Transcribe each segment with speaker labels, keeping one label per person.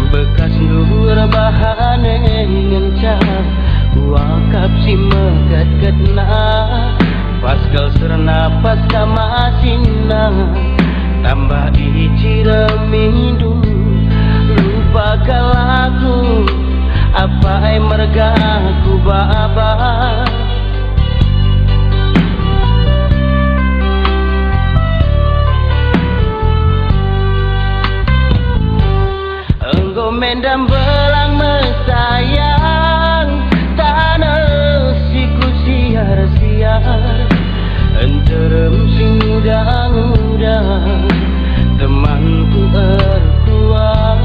Speaker 1: bekas nur bahane ngencang wakap si megat ketna pascal serna pas kama sinna tambah icira mindu lupa kalaku apa ai merga ku baba engkau mendam belang mesayang tanah siku siar-siar enterem singudang-udang temanku terkuat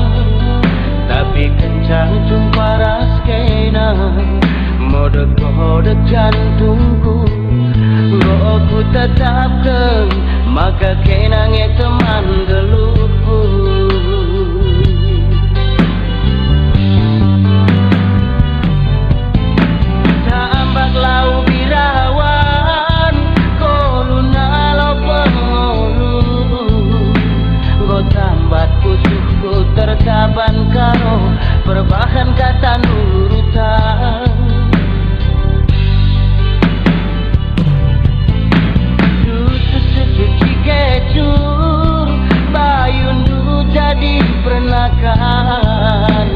Speaker 1: tapi kencang jumpa raskena modek-modek jantungku lo ku tetapkan maka kenangnya teman geluhku tambak lau birawan koluna lo pengolu go tambat pusuhku tertaban karo perbahan kata nurutan suci kecur bayundu jadi pernakan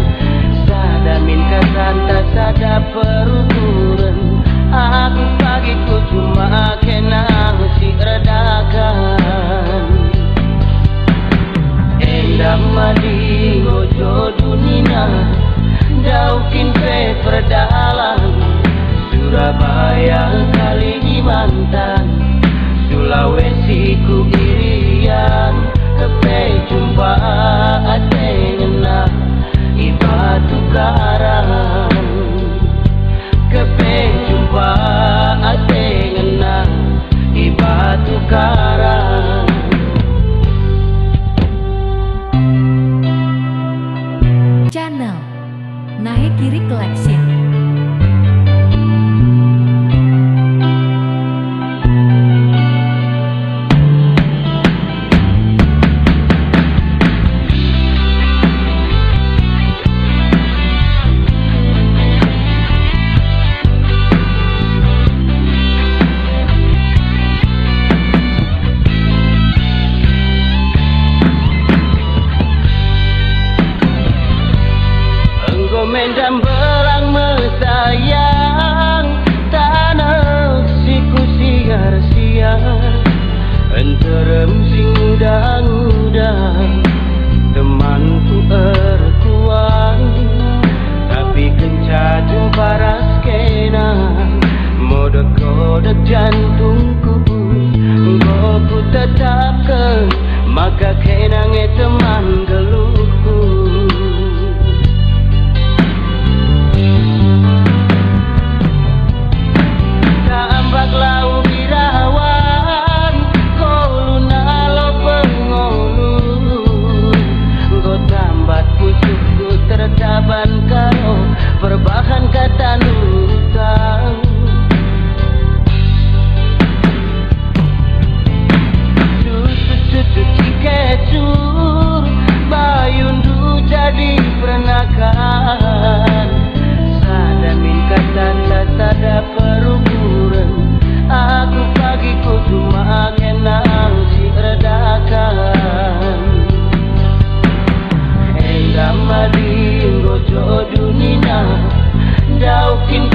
Speaker 1: sadamin kasanta sada peruturan aku pagiku cuma kenang si redakan endam madi ngojo dunina daukin pe perdalan Surabaya Kalimantan Sulawesi ku irian kepe jumpa ate ngena ibatu karang kepe jumpa ate ngena ibatu karang
Speaker 2: channel naik kiri collection.
Speaker 1: mendam belang mesayang tanah siku siar-siar enterem sing udang-udang temanku erkuan tapi kenca jumpa raskena modek-kodek jantungku ku tetapkan maka kenange teman geluhku tambak lau birawan koluna lo pengolu go tambat pusuhku tertaban karo perbahan kata nurutan suci kecur bayundu jadi pernakan sadamin kata tada peruburan aku pagiku cuma kenang si redakan endam mading gojo dunina daukin